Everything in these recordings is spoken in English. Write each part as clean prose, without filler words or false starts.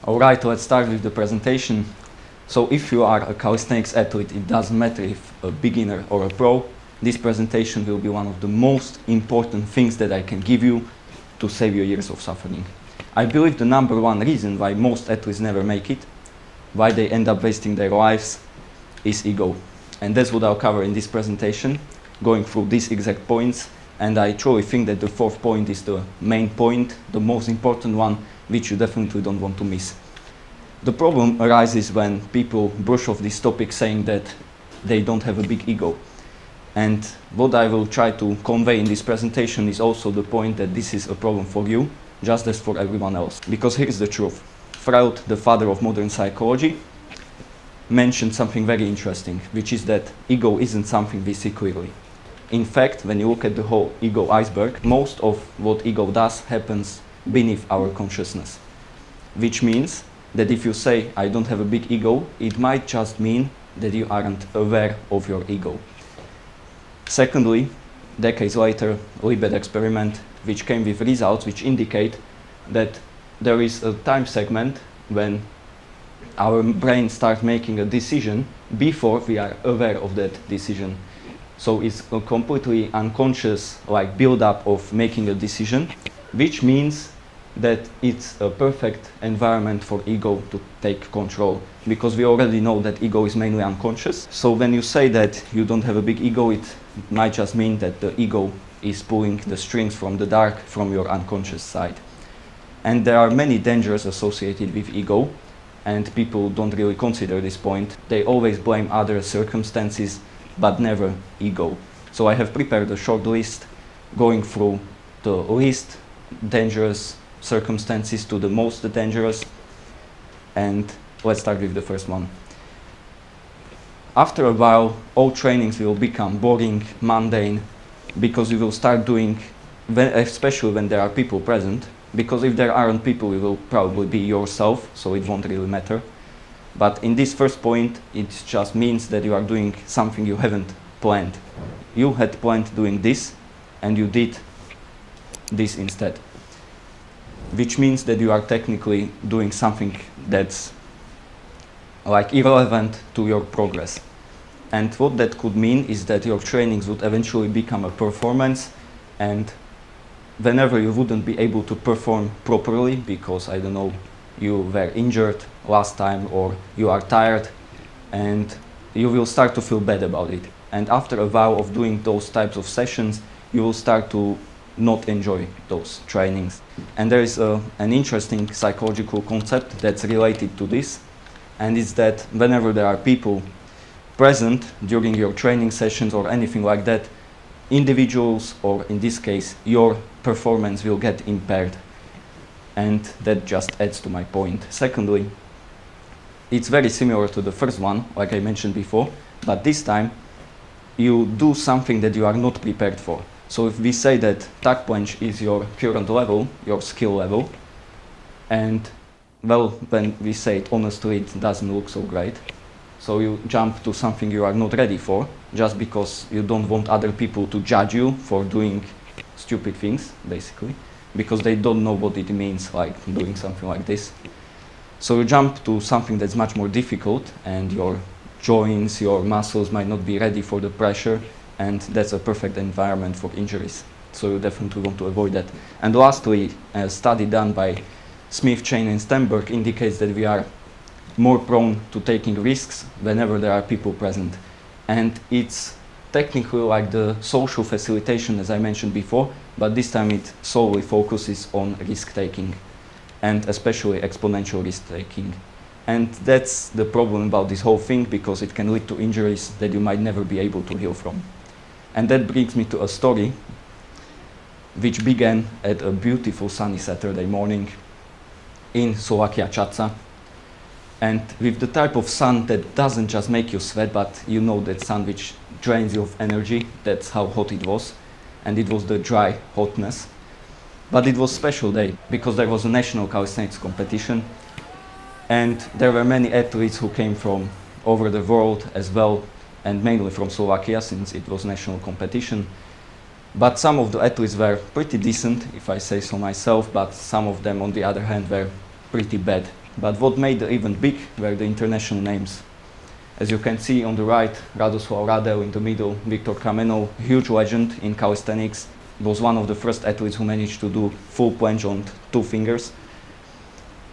Alright, let's start with the presentation. So if you are a calisthenics athlete, it doesn't matter if a beginner or a pro, this presentation will be one of the most important things that I can give you to save you years of suffering. I believe the number one reason why most athletes never make it, why they end up wasting their lives, is ego. And that's what I'll cover in this presentation, going through these exact points. And I truly think that the fourth point is the main point, the most important one, which you definitely don't want to miss. The problem arises when people brush off this topic saying that they don't have a big ego. And what I will try to convey in this presentation is also the point that this is a problem for you, just as for everyone else. Because here's the truth. Freud, the father of modern psychology, mentioned something very interesting, which is that ego isn't something we see clearly. In fact, when you look at the whole ego iceberg, most of what ego does happens beneath our consciousness. Which means that if you say, I don't have a big ego, it might just mean that you aren't aware of your ego. Secondly, decades later, Libet experiment, which came with results which indicate that there is a time segment when our brain starts making a decision before we are aware of that decision. So it's a completely unconscious build-up of making a decision, which means that it's a perfect environment for ego to take control, because we already know that ego is mainly unconscious. So when you say that you don't have a big ego, it might just mean that the ego is pulling the strings from the dark, from your unconscious side. And there are many dangers associated with ego, and people don't really consider this point. They always blame other circumstances, but never ego. So I have prepared a short list going through the least dangerous circumstances to the most dangerous, and let's start with the first one. After a while, all trainings will become boring, mundane, because you will start doing, especially when there are people present, because if there aren't people, you will probably be yourself, so it won't really matter. But in this first point, it just means that you are doing something you haven't planned. You had planned doing this, and you did this instead. Which means that you are technically doing something that's irrelevant to your progress. And what that could mean is that your trainings would eventually become a performance, and whenever you wouldn't be able to perform properly because, I don't know, you were injured last time or you are tired, and you will start to feel bad about it. And after a while of doing those types of sessions, you will start to not enjoy those trainings. And there is an interesting psychological concept that's related to this, and it's that whenever there are people present during your training sessions or anything like that, individuals, or in this case, your performance will get impaired. And that just adds to my point. Secondly, it's very similar to the first one, like I mentioned before, but this time you do something that you are not prepared for. So if we say that tuck punch is your current level, your skill level, and well, when we say it honestly, it doesn't look so great. So you jump to something you are not ready for, just because you don't want other people to judge you for doing stupid things, basically, because they don't know what it means, doing something like this. So you jump to something that's much more difficult, and your joints, your muscles might not be ready for the pressure, and that's a perfect environment for injuries. So you definitely want to avoid that. And lastly, a study done by Smith, Chain and Stenberg indicates that we are more prone to taking risks whenever there are people present. And it's technically like the social facilitation, as I mentioned before, but this time it solely focuses on risk-taking, and especially exponential risk-taking. And that's the problem about this whole thing, because it can lead to injuries that you might never be able to heal from. And that brings me to a story which began at a beautiful sunny Saturday morning in Slovakia, Čaca. And with the type of sun that doesn't just make you sweat, but you know that sun which drains you of energy, that's how hot it was. And it was the dry hotness. But it was a special day, because there was a national calisthenics competition, and there were many athletes who came from over the world as well, and mainly from Slovakia, since it was national competition. But some of the athletes were pretty decent, if I say so myself, but some of them, on the other hand, were pretty bad. But what made the event big were the international names. As you can see on the right, Radoslav Radel in the middle, Viktor Kamenov, huge legend in calisthenics, was one of the first athletes who managed to do full planche on 2 fingers.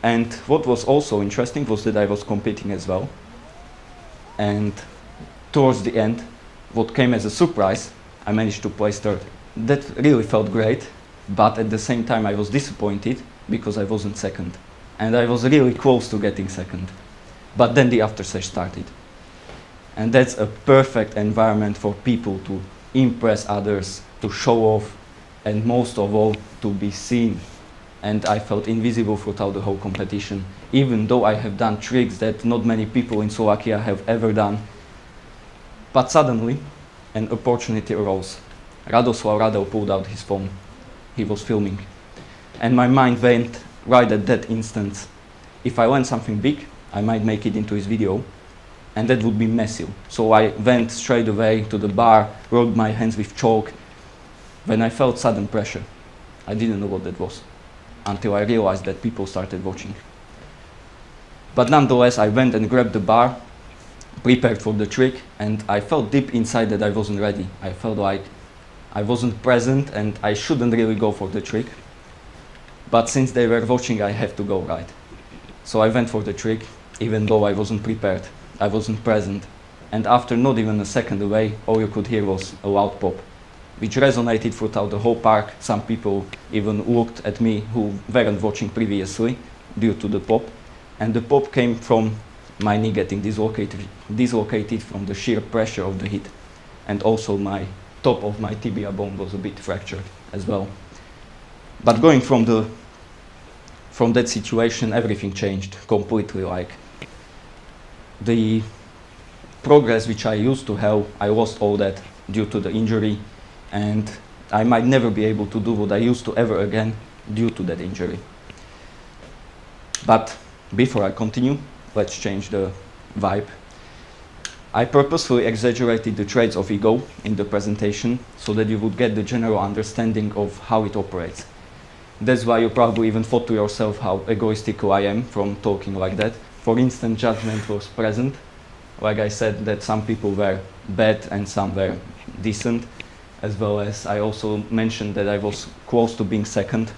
And what was also interesting was that I was competing as well. And towards the end, what came as a surprise, I managed to place 3rd. That really felt great, but at the same time I was disappointed because I wasn't 2nd. And I was really close to getting 2nd. But then the after-sesh started. And that's a perfect environment for people to impress others, to show off, and most of all, to be seen. And I felt invisible throughout the whole competition, even though I have done tricks that not many people in Slovakia have ever done. But suddenly, an opportunity arose. Radoslav Radel pulled out his phone. He was filming. And my mind went right at that instant. If I learn something big, I might make it into his video, and that would be messy. So I went straight away to the bar, rubbed my hands with chalk, when I felt sudden pressure. I didn't know what that was, until I realized that people started watching. But nonetheless, I went and grabbed the bar, prepared for the trick, and I felt deep inside that I wasn't ready. I felt like I wasn't present and I shouldn't really go for the trick. But since they were watching, I have to go, right? So I went for the trick, even though I wasn't prepared. I wasn't present. And after not even a second away, all you could hear was a loud pop, which resonated throughout the whole park. Some people even looked at me who weren't watching previously due to the pop. And the pop came from my knee getting dislocated from the sheer pressure of the hit. And also my top of my tibia bone was a bit fractured as well. But going from that situation, everything changed completely. Like the progress which I used to have, I lost all that due to the injury, and I might never be able to do what I used to ever again due to that injury. But before I continue, let's change the vibe. I purposefully exaggerated the traits of ego in the presentation so that you would get the general understanding of how it operates. That's why you probably even thought to yourself how egoistical I am from talking like that. For instance, judgment was present. Like I said, that some people were bad and some were decent, as well as I also mentioned that I was close to being 2nd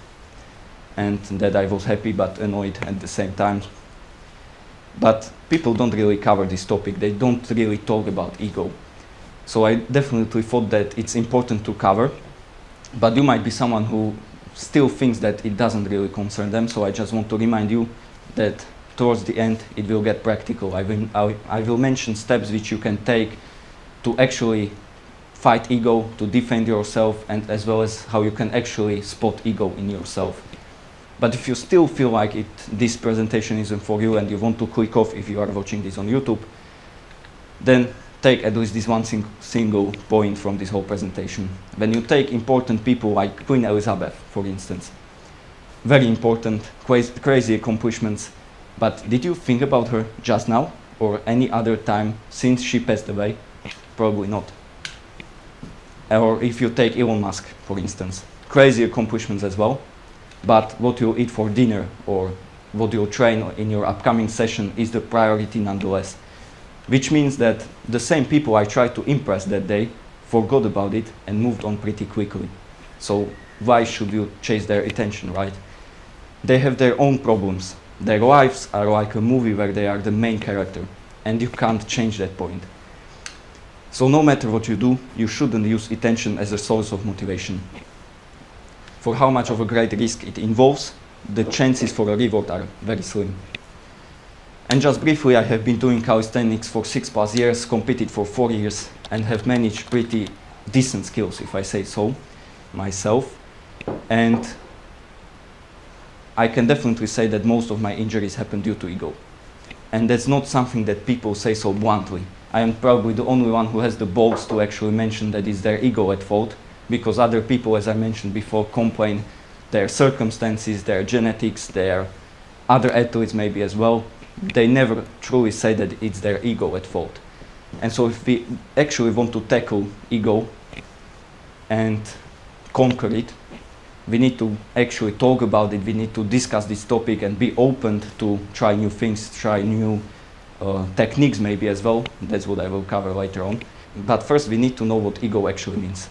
and that I was happy but annoyed at the same time. But people don't really cover this topic. They don't really talk about ego. So I definitely thought that it's important to cover, but you might be someone who still thinks that it doesn't really concern them. So I just want to remind you that towards the end it will get practical. I will mention steps which you can take to actually fight ego, to defend yourself, and as well as how you can actually spot ego in yourself. But if you still feel like this presentation isn't for you and you want to click off if you are watching this on YouTube, then take at least this one single point from this whole presentation. When you take important people like Queen Elizabeth, for instance, very important, crazy accomplishments, but did you think about her just now or any other time since she passed away? Probably not. Or if you take Elon Musk, for instance, crazy accomplishments as well, but what you eat for dinner or what you train in your upcoming session is the priority nonetheless. Which means that the same people I tried to impress that day forgot about it and moved on pretty quickly. So why should you chase their attention, right? They have their own problems. Their lives are like a movie where they are the main character, and you can't change that point. So no matter what you do, you shouldn't use attention as a source of motivation. For how much of a great risk it involves, the chances for a reward are very slim. And just briefly, I have been doing calisthenics for 6+ years, competed for 4 years, and have managed pretty decent skills, if I say so, myself. And I can definitely say that most of my injuries happen due to ego. And that's not something that people say so bluntly. I am probably the only one who has the balls to actually mention that it's their ego at fault, because other people, as I mentioned before, complain their circumstances, their genetics, their other athletes maybe as well. They never truly say that it's their ego at fault. And so if we actually want to tackle ego and conquer it, We need to actually talk about it, we need to discuss this topic and be open to try new things, try new techniques maybe as well. That's what I will cover later on. But first we need to know what ego actually means.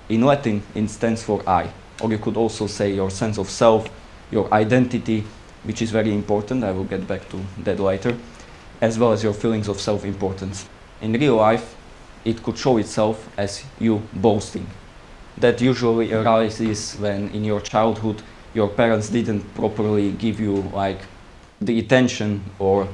In Latin, it stands for I, or you could also say your sense of self, your identity, which is very important, I will get back to that later, as well as your feelings of self-importance. In real life, it could show itself as you boasting. That usually arises when in your childhood your parents didn't properly give you like the attention or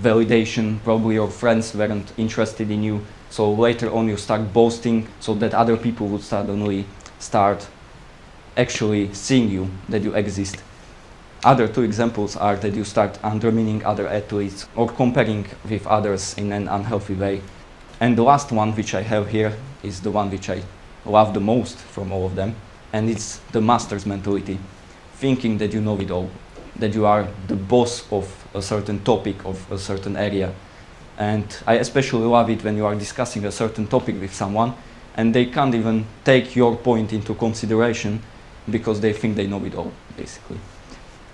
validation, probably your friends weren't interested in you, so later on you start boasting so that other people would suddenly start actually seeing you, that you exist. Other two examples are that you start undermining other athletes or comparing with others in an unhealthy way. And the last one which I have here is the one which I love the most from all of them, and it's the master's mentality, thinking that you know it all, that you are the boss of a certain topic, of a certain area. And I especially love it when you are discussing a certain topic with someone and they can't even take your point into consideration because they think they know it all, basically.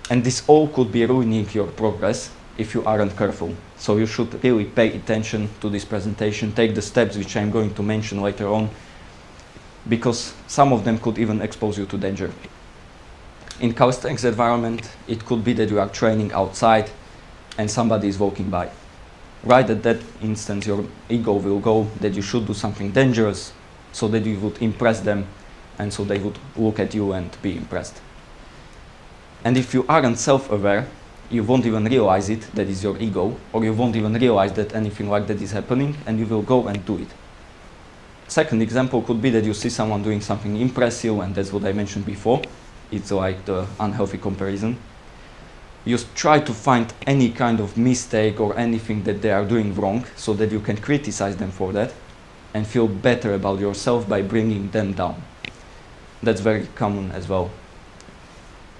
And this all could be ruining your progress if you aren't careful. So you should really pay attention to this presentation, take the steps which I'm going to mention later on, because some of them could even expose you to danger. In calisthenics environment, it could be that you are training outside and somebody is walking by. Right at that instance, your ego will go that you should do something dangerous so that you would impress them and so they would look at you and be impressed. And if you aren't self-aware, you won't even realize it, that is your ego, or you won't even realize that anything like that is happening and you will go and do it. Second example could be that you see someone doing something impressive, and that's what I mentioned before. It's like the unhealthy comparison. You try to find any kind of mistake or anything that they are doing wrong so that you can criticize them for that and feel better about yourself by bringing them down. That's very common as well.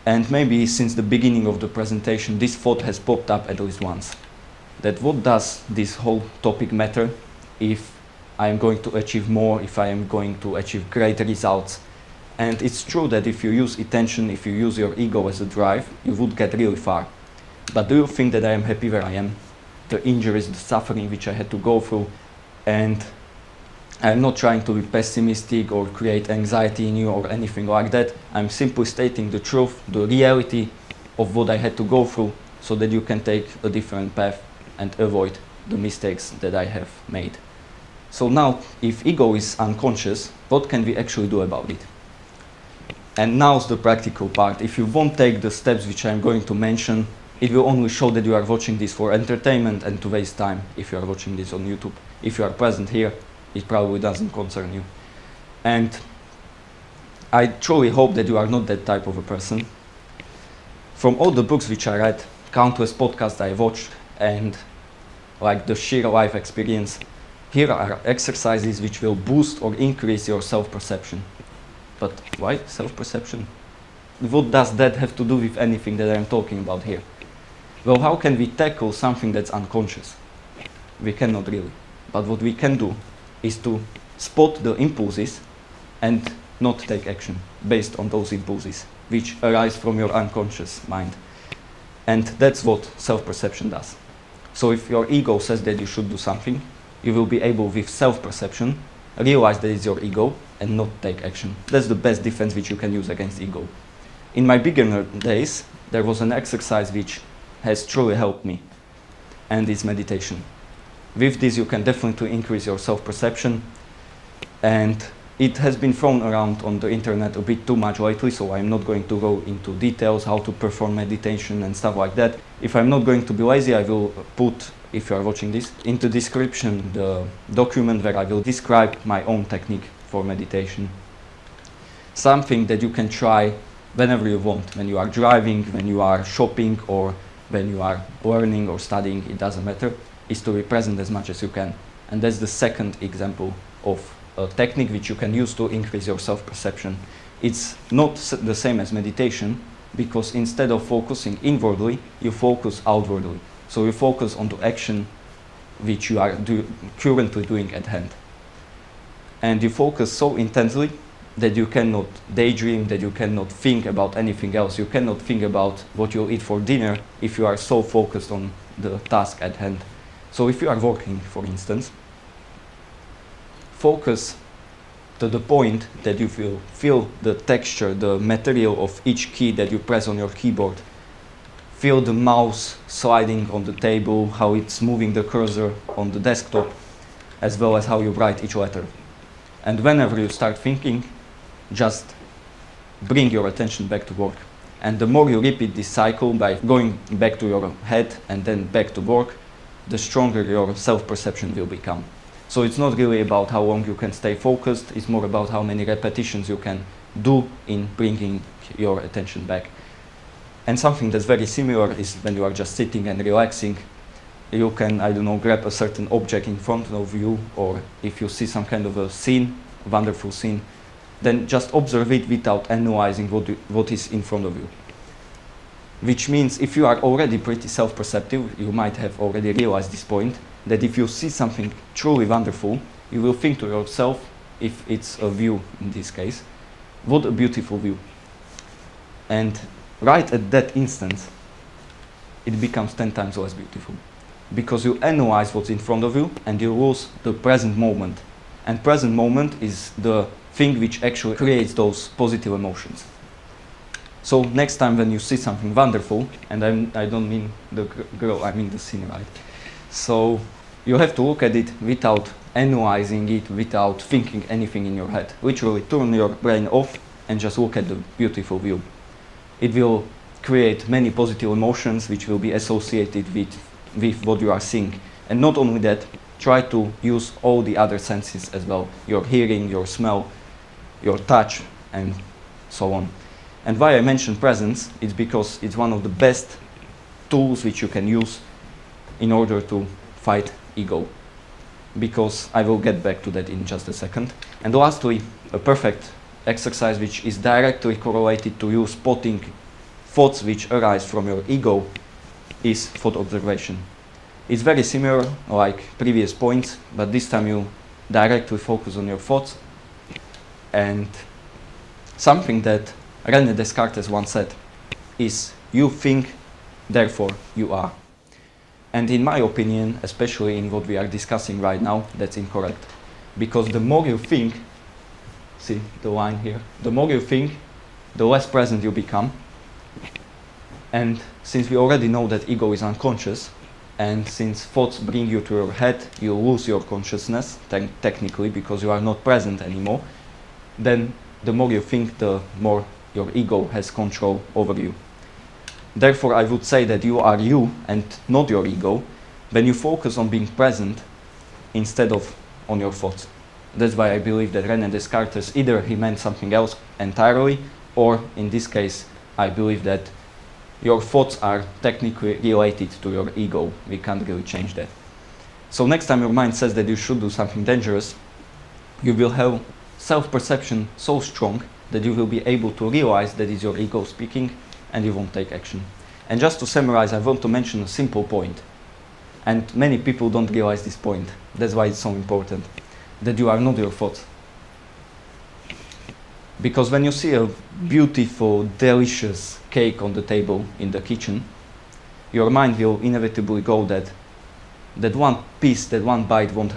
And maybe since the beginning of the presentation, this thought has popped up at least once. That what does this whole topic matter if I am going to achieve more, if I am going to achieve great results? And it's true that if you use attention, if you use your ego as a drive, you would get really far. But do you think that I am happy where I am? The injuries, the suffering which I had to go through, and I'm not trying to be pessimistic or create anxiety in you or anything like that. I'm simply stating the truth, the reality of what I had to go through so that you can take a different path and avoid the mistakes that I have made. So now, if ego is unconscious, what can we actually do about it? And now's the practical part. If you won't take the steps which I'm going to mention, it will only show that you are watching this for entertainment and to waste time if you are watching this on YouTube. If you are present here, it probably doesn't concern you. And I truly hope that you are not that type of a person. From all the books which I read, countless podcasts I watched, and like the sheer life experience, here are exercises which will boost or increase your self-perception. But why self-perception? What does that have to do with anything that I'm talking about here? Well, how can we tackle something that's unconscious? We cannot really. But what we can do is to spot the impulses and not take action based on those impulses which arise from your unconscious mind. And that's what self-perception does. So if your ego says that you should do something, you will be able, with self-perception, realize that it's your ego and not take action. That's the best defense which you can use against ego. In my beginner days, there was an exercise which has truly helped me, and it's meditation. With this, you can definitely increase your self-perception, and it has been thrown around on the internet a bit too much lately, so I'm not going to go into details how to perform meditation and stuff like that. If I'm not going to be lazy, I will put, if you are watching this, into description the document where I will describe my own technique for meditation. Something that you can try whenever you want, when you are driving, when you are shopping, or when you are learning or studying, it doesn't matter, is to be present as much as you can. And that's the second example of a technique which you can use to increase your self-perception. It's not the same as meditation, because instead of focusing inwardly, you focus outwardly. So you focus on the action which you are currently doing at hand. And you focus so intensely that you cannot daydream, that you cannot think about anything else. You cannot think about what you'll eat for dinner if you are so focused on the task at hand. So if you are working, for instance, focus to the point that you feel the texture, the material of each key that you press on your keyboard. Feel the mouse sliding on the table, how it's moving the cursor on the desktop, as well as how you write each letter. And whenever you start thinking, just bring your attention back to work. And the more you repeat this cycle by going back to your head and then back to work, the stronger your self-perception will become. So it's not really about how long you can stay focused, it's more about how many repetitions you can do in bringing your attention back. And something that's very similar is when you are just sitting and relaxing, you can, I don't know, grab a certain object in front of you, or if you see some kind of a scene, wonderful scene, then just observe it without analyzing what is in front of you. Which means if you are already pretty self-perceptive, you might have already realized this point, that if you see something truly wonderful, you will think to yourself, if it's a view in this case, what a beautiful view. And right at that instant, it becomes 10 times less beautiful. Because you analyze what's in front of you and you lose the present moment. And present moment is the thing which actually creates those positive emotions. So next time when you see something wonderful, and I don't mean the girl, I mean the scene, right? So you have to look at it without analyzing it, without thinking anything in your head. Literally turn your brain off and just look at the beautiful view. It will create many positive emotions which will be associated with what you are seeing. And not only that, try to use all the other senses as well. Your hearing, your smell, your touch, and so on. And why I mention presence is because it's one of the best tools which you can use in order to fight ego. Because I will get back to that in just a second. And lastly, a perfect exercise which is directly correlated to you spotting thoughts which arise from your ego is thought observation. It's very similar like previous points, but this time you directly focus on your thoughts. And something that René Descartes once said is, you think, therefore you are. And in my opinion, especially in what we are discussing right now, that's incorrect. Because the more you think, see the line here, the more you think, the less present you become. And since we already know that ego is unconscious, and since thoughts bring you to your head, you lose your consciousness, technically, because you are not present anymore, then the more you think, the more your ego has control over you. Therefore, I would say that you are you and not your ego when you focus on being present instead of on your thoughts. That's why I believe that René Descartes, either he meant something else entirely, or in this case, I believe that your thoughts are technically related to your ego. We can't really change that. So next time your mind says that you should do something dangerous, you will have self-perception so strong that you will be able to realize that is your ego speaking, and you won't take action. And just to summarize, I want to mention a simple point. And many people don't realize this point. That's why it's so important. That you are not your thoughts. Because when you see a beautiful, delicious cake on the table in the kitchen, your mind will inevitably go that one piece, that one bite won't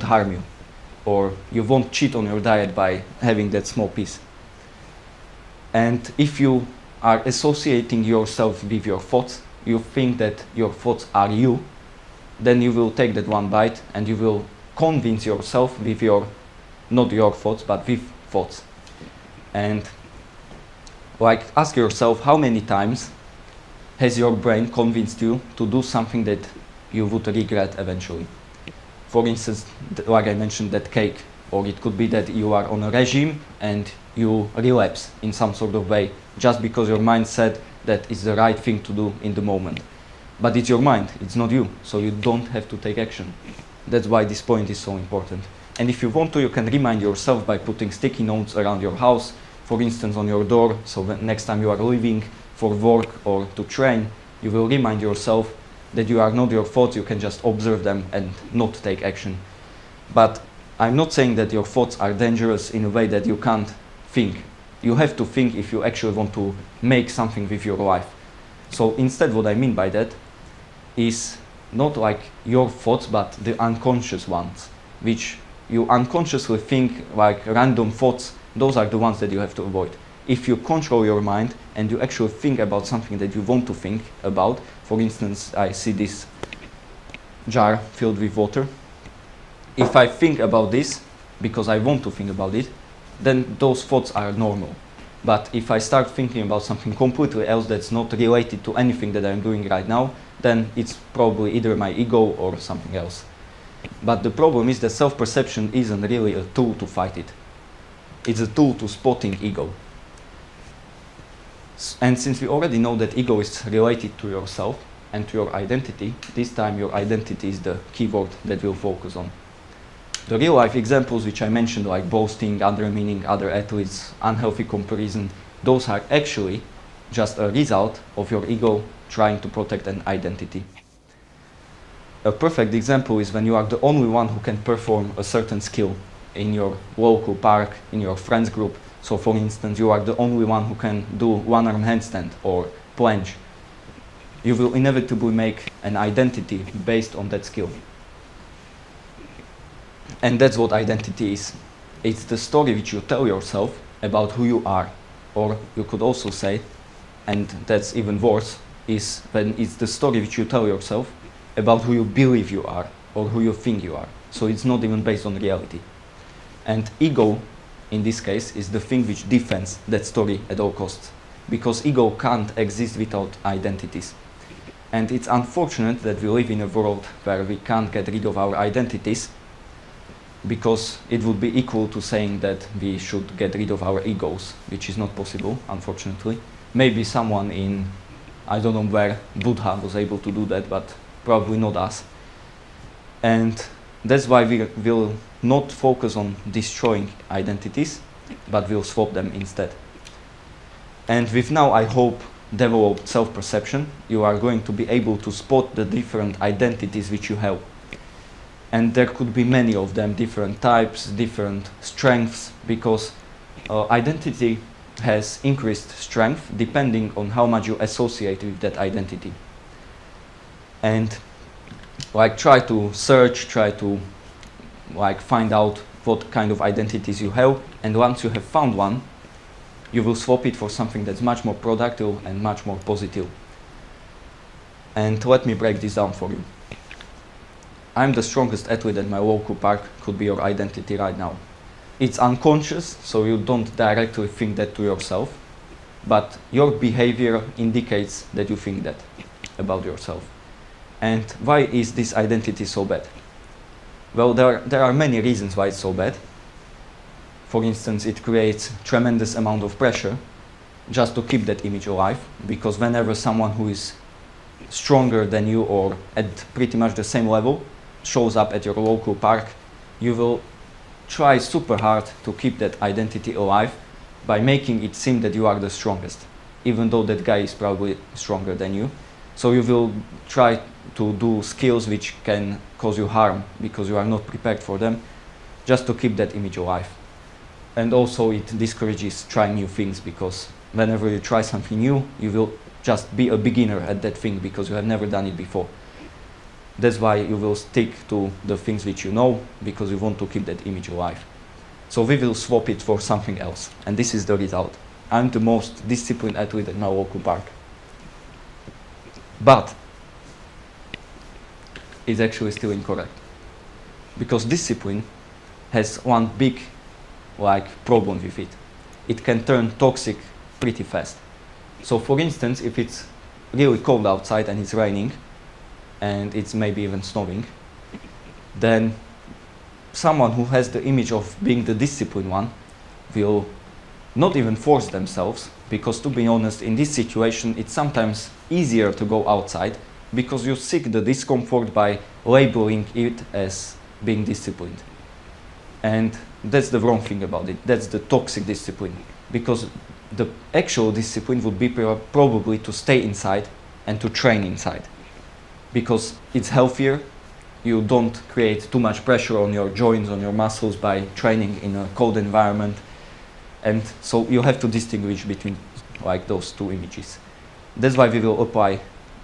harm you. Or you won't cheat on your diet by having that small piece. And if you are associating yourself with your thoughts, you think that your thoughts are you, then you will take that one bite and you will convince yourself with not your thoughts, but with thoughts. And like, ask yourself, how many times has your brain convinced you to do something that you would regret eventually? For instance, like I mentioned, that cake, or it could be that you are on a regime and you relapse in some sort of way just because your mind said that it's the right thing to do in the moment. But it's your mind, it's not you, so you don't have to take action. That's why this point is so important. And if you want to, you can remind yourself by putting sticky notes around your house, for instance on your door, so next time you are leaving for work or to train, you will remind yourself that you are not your thoughts, you can just observe them and not take action. But I'm not saying that your thoughts are dangerous in a way that you can't think. You have to think if you actually want to make something with your life. So instead, what I mean by that is not like your thoughts, but the unconscious ones, which you unconsciously think, like random thoughts. Those are the ones that you have to avoid. If you control your mind and you actually think about something that you want to think about, for instance, I see this jar filled with water. If I think about this because I want to think about it, then those thoughts are normal. But if I start thinking about something completely else that's not related to anything that I'm doing right now, then it's probably either my ego or something else. But the problem is that self-perception isn't really a tool to fight it. It's a tool to spotting ego. And since we already know that ego is related to yourself and to your identity, this time your identity is the keyword that we'll focus on. The real life examples which I mentioned, like boasting, undermining other athletes, unhealthy comparison, those are actually just a result of your ego trying to protect an identity. A perfect example is when you are the only one who can perform a certain skill in your local park, in your friends group. So for instance, you are the only one who can do one-arm handstand or planche. You will inevitably make an identity based on that skill. And that's what identity is. It's the story which you tell yourself about who you are. Or you could also say, and that's even worse, is when it's the story which you tell yourself about who you believe you are or who you think you are. So it's not even based on reality. And ego, in this case, is the thing which defends that story at all costs. Because ego can't exist without identities. And it's unfortunate that we live in a world where we can't get rid of our identities, because it would be equal to saying that we should get rid of our egos, which is not possible, unfortunately. Maybe someone in, I don't know where, Buddha was able to do that, but probably not us. And that's why we will not focus on destroying identities, but we'll swap them instead. And with now, I hope, developed self-perception, you are going to be able to spot the different identities which you have. And there could be many of them, different types, different strengths, because identity has increased strength depending on how much you associate with that identity. And like try to search, try to like find out what kind of identities you have, and once you have found one, you will swap it for something that's much more productive and much more positive. And let me break this down for you. I'm the strongest athlete at my local park could be your identity right now. It's unconscious, so you don't directly think that to yourself, but your behavior indicates that you think that about yourself. And why is this identity so bad? Well, there are many reasons why it's so bad. For instance, it creates tremendous amount of pressure just to keep that image alive, because whenever someone who is stronger than you or at pretty much the same level shows up at your local park, you will try super hard to keep that identity alive by making it seem that you are the strongest, even though that guy is probably stronger than you. So you will try to do skills which can cause you harm because you are not prepared for them, just to keep that image alive. And also it discourages trying new things, because whenever you try something new, you will just be a beginner at that thing because you have never done it before. That's why you will stick to the things which you know, because you want to keep that image alive. So we will swap it for something else, and this is the result. I'm the most disciplined athlete at my local park. But it's actually still incorrect, because discipline has one big problem with it. It can turn toxic pretty fast. So for instance, if it's really cold outside and it's raining, and it's maybe even snowing, then someone who has the image of being the disciplined one will not even force themselves, because to be honest, in this situation, it's sometimes easier to go outside because you seek the discomfort by labeling it as being disciplined. And that's the wrong thing about it. That's the toxic discipline, because the actual discipline would be probably to stay inside and to train inside, because it's healthier. You don't create too much pressure on your joints, on your muscles by training in a cold environment. And so you have to distinguish between like those two images. That's why we will apply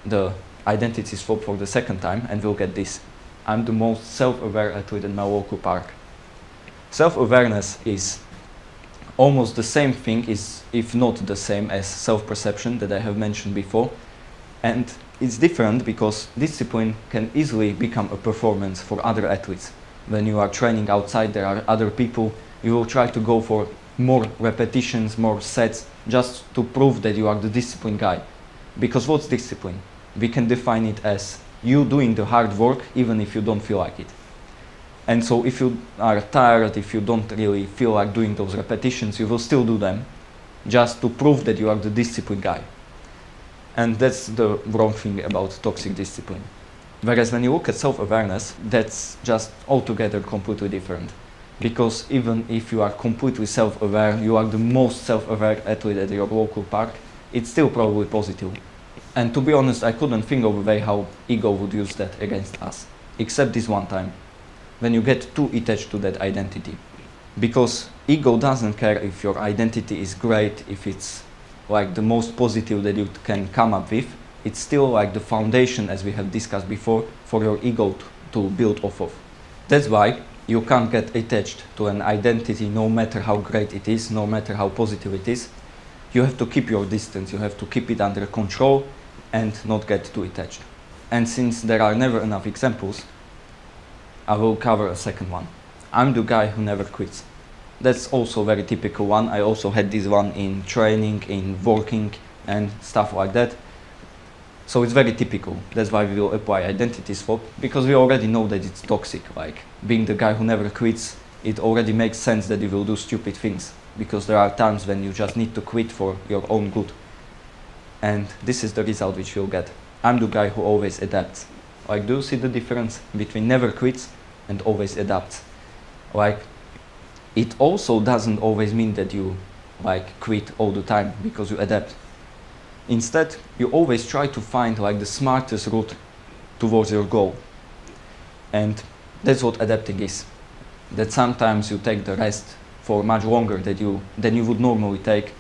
the identity swap for the second time, and we'll get this. I'm the most self-aware athlete in my local park. Self-awareness is almost the same thing, if not the same as self-perception that I have mentioned before. And it's different because discipline can easily become a performance for other athletes. When you are training outside, there are other people, you will try to go for more repetitions, more sets, just to prove that you are the disciplined guy. Because what's discipline? We can define it as you doing the hard work even if you don't feel like it. And so if you are tired, if you don't really feel like doing those repetitions, you will still do them just to prove that you are the disciplined guy. And that's the wrong thing about toxic discipline. Whereas when you look at self-awareness, that's just altogether completely different. Because even if you are completely self-aware, you are the most self-aware athlete at your local park, it's still probably positive. And to be honest, I couldn't think of a way how ego would use that against us, except this one time, when you get too attached to that identity. Because ego doesn't care if your identity is great, if it's like the most positive that you can come up with. It's still like the foundation, as we have discussed before, for your ego to build off of. That's why you can't get attached to an identity no matter how great it is, no matter how positive it is. You have to keep your distance, you have to keep it under control and not get too attached. And since there are never enough examples, I will cover a second one. I'm the guy who never quits. That's also a very typical one. I also had this one in training, in working and stuff like that. So it's very typical. That's why we will apply identity swap, because we already know that it's toxic. Like being the guy who never quits, it already makes sense that you will do stupid things, because there are times when you just need to quit for your own good. And this is the result which you'll get. I'm the guy who always adapts. Like, do you see the difference between never quits and always adapts? Like, it also doesn't always mean that you like quit all the time because you adapt. Instead, you always try to find like the smartest route towards your goal. And that's what adapting is. That sometimes you take the rest for much longer than you would normally take,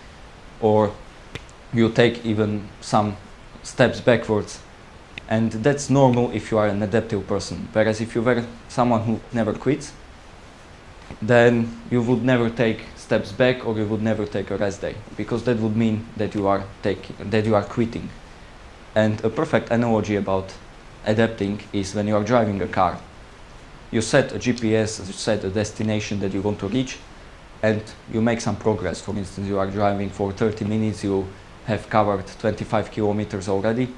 or you take even some steps backwards. And that's normal if you are an adaptive person. Whereas if you were someone who never quits, then you would never take steps back, or you would never take a rest day, because that would mean that you are quitting. And a perfect analogy about adapting is when you are driving a car. You set a GPS, you set a destination that you want to reach, and you make some progress. For instance, you are driving for 30 minutes, you have covered 25 kilometers already,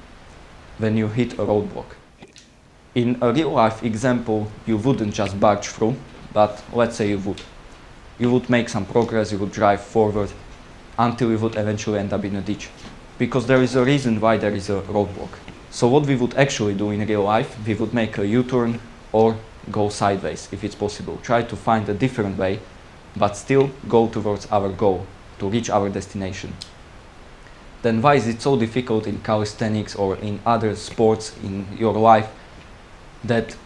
when you hit a roadblock. In a real life example, you wouldn't just barge through, but let's say you would. You would make some progress, you would drive forward until you would eventually end up in a ditch. Because there is a reason why there is a roadblock. So what we would actually do in real life, we would make a U-turn or go sideways if it's possible. Try to find a different way, but still go towards our goal, to reach our destination. Then why is it so difficult in calisthenics or in other sports in your life that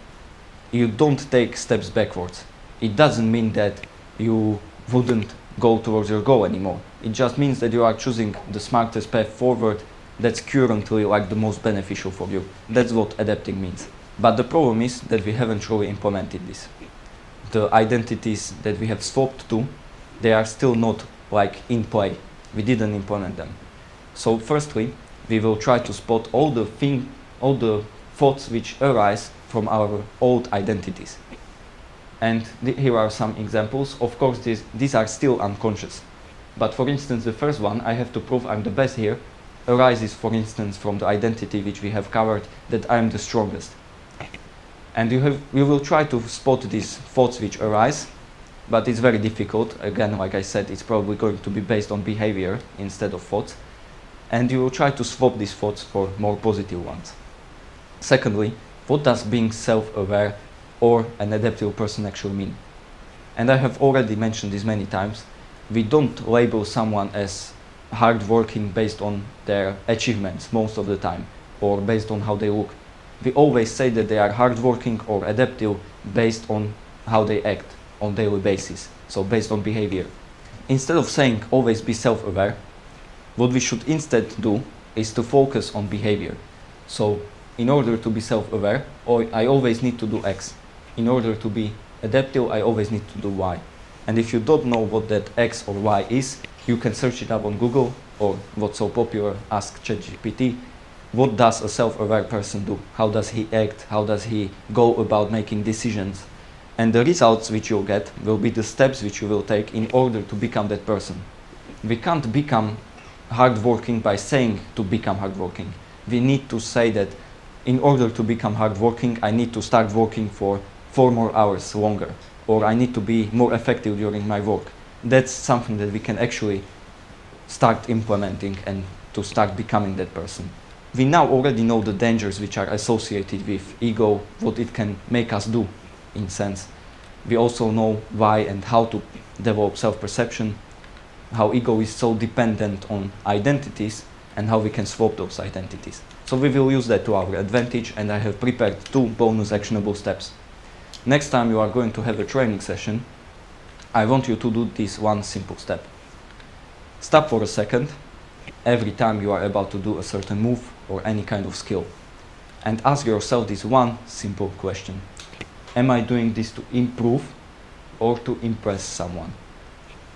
you don't take steps backwards? It doesn't mean that you wouldn't go towards your goal anymore. It just means that you are choosing the smartest path forward that's currently like the most beneficial for you. That's what adapting means. But the problem is that we haven't really implemented this. The identities that we have swapped to, they are still not like in play. We didn't implement them. So firstly, we will try to spot all the thoughts which arise from our old identities. And here are some examples. Of course, these are still unconscious. But for instance, the first one, I have to prove I'm the best here, arises, for instance, from the identity which we have covered, that I'm the strongest. And you will try to spot these thoughts which arise, but it's very difficult. Again, like I said, it's probably going to be based on behavior instead of thoughts. And you will try to swap these thoughts for more positive ones. Secondly, what does being self-aware or an adaptive person actually mean? And I have already mentioned this many times. We don't label someone as hardworking based on their achievements most of the time, or based on how they look. We always say that they are hardworking or adaptive based on how they act on a daily basis, so based on behavior. instead of saying always be self-aware, what we should instead do is to focus on behavior. So in order to be self-aware, I always need to do X. In order to be adaptive, I always need to do Y. And if you don't know what that X or Y is, you can search it up on Google, or what's so popular, ask ChatGPT. What does a self-aware person do? How does he act? How does he go about making decisions? And the results which you'll get will be the steps which you will take in order to become that person. We can't become hardworking by saying to become hardworking. We need to say that in order to become hardworking, I need to start working for 4 more hours longer, or I need to be more effective during my work. That's something that we can actually start implementing and to start becoming that person. We now already know the dangers which are associated with ego, what it can make us do, in sense. We also know why and how to develop self-perception, how ego is so dependent on identities, and how we can swap those identities. So we will use that to our advantage, and I have prepared 2 bonus actionable steps. Next time you are going to have a training session, I want you to do this one simple step. Stop for a second every time you are about to do a certain move or any kind of skill, and ask yourself this one simple question. Am I doing this to improve or to impress someone?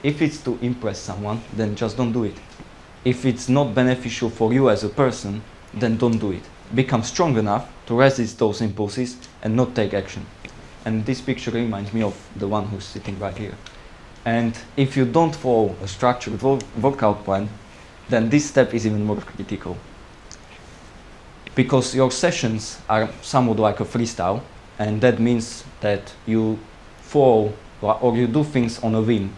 If it's to impress someone, then just don't do it. If it's not beneficial for you as a person, then don't do it. Become strong enough to resist those impulses and not take action. And this picture reminds me of the one who's sitting right here. And if you don't follow a structured workout plan, then this step is even more critical. Because your sessions are somewhat like a freestyle, and that means that you follow or you do things on a whim.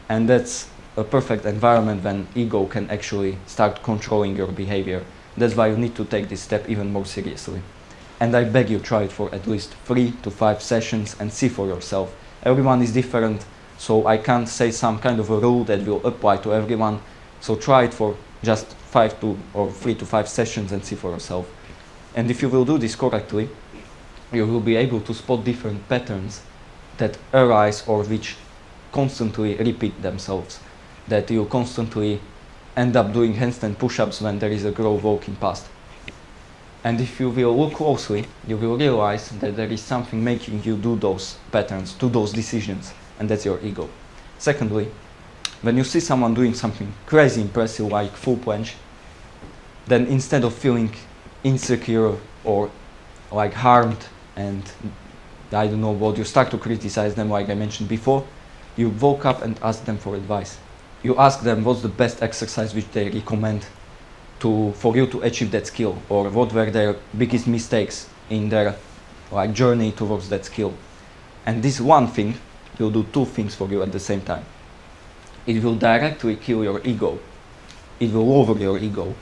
And that's a perfect environment when ego can actually start controlling your behavior. That's why you need to take this step even more seriously. And I beg you, try it for at least 3 to 5 sessions and see for yourself. Everyone is different, so I can't say some kind of a rule that will apply to everyone. So try it for just 3 to 5 sessions and see for yourself. And if you will do this correctly, you will be able to spot different patterns that arise or which constantly repeat themselves. That you constantly end up doing handstand push-ups when there is a girl walking past. And if you will look closely, you will realize that there is something making you do those patterns, do those decisions, and that's your ego. Secondly, when you see someone doing something crazy impressive like full planche, then instead of feeling insecure or like harmed and I don't know what, you start to criticize them like I mentioned before, you woke up and ask them for advice. You ask them what's the best exercise which they recommend for you to achieve that skill, or what were their biggest mistakes in their journey towards that skill. And this one thing will do 2 things for you at the same time. It will directly kill your ego. It will lower your ego,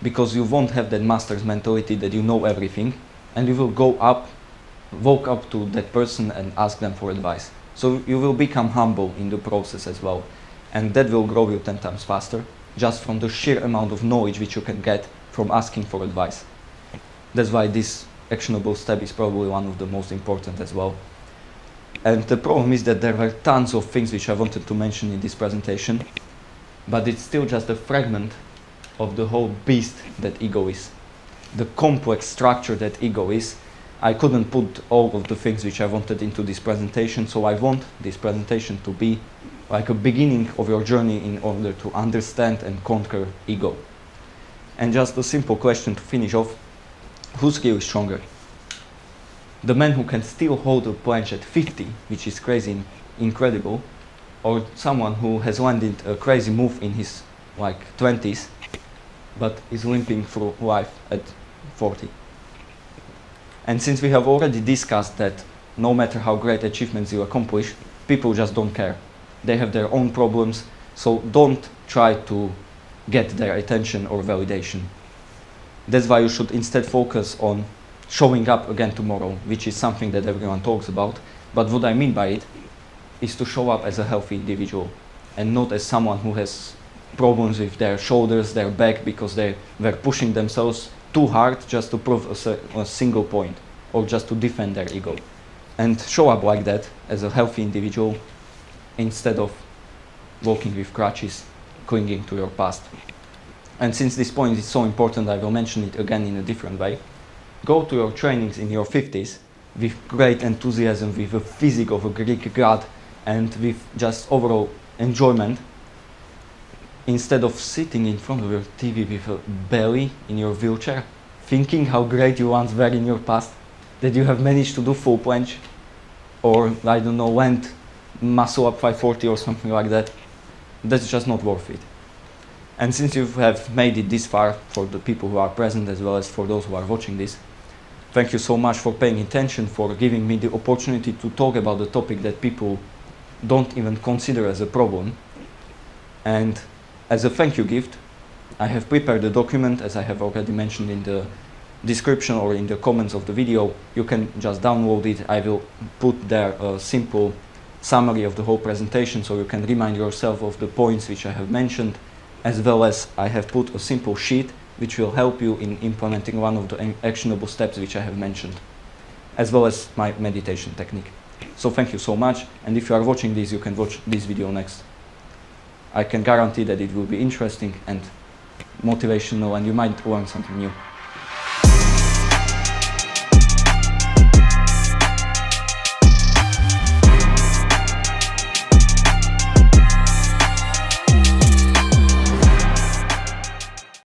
because you won't have that master's mentality that you know everything, and you will walk up to that person and ask them for advice. So you will become humble in the process as well, and that will grow you 10 times faster, just from the sheer amount of knowledge which you can get from asking for advice. That's why this actionable step is probably one of the most important as well. And the problem is that there are tons of things which I wanted to mention in this presentation, but it's still just a fragment of the whole beast that ego is. The complex structure that ego is. I couldn't put all of the things which I wanted into this presentation, so I want this presentation to be like a beginning of your journey in order to understand and conquer ego. And just a simple question to finish off: whose skill is stronger? The man who can still hold a planche at 50, which is crazy, incredible, or someone who has landed a crazy move in his 20s, but is limping through life at 40. And since we have already discussed that no matter how great achievements you accomplish, people just don't care. They have their own problems, so don't try to get their attention or validation. That's why you should instead focus on showing up again tomorrow, which is something that everyone talks about. But what I mean by it is to show up as a healthy individual and not as someone who has problems with their shoulders, their back, because they were pushing themselves too hard just to prove a single point or just to defend their ego. And show up like that as a healthy individual instead of walking with crutches, clinging to your past. And since this point is so important, I will mention it again in a different way. Go to your trainings in your 50s with great enthusiasm, with a physique of a Greek god, and with just overall enjoyment, instead of sitting in front of your TV with a belly in your wheelchair, thinking how great you once were in your past, that you have managed to do full planche, or I don't know, went muscle up 540 or something like that. That's just not worth it. And since you have made it this far, for the people who are present as well as for those who are watching this, thank you so much for paying attention, for giving me the opportunity to talk about the topic that people don't even consider as a problem. And as a thank you gift, I have prepared a document, as I have already mentioned in the description or in the comments of the video. You can just download it. I will put there a simple summary of the whole presentation, so you can remind yourself of the points which I have mentioned, as well as I have put a simple sheet which will help you in implementing one of the actionable steps which I have mentioned, as well as my meditation technique. So thank you so much, and if you are watching this, you can watch this video next. I can guarantee that it will be interesting and motivational, and you might learn something new.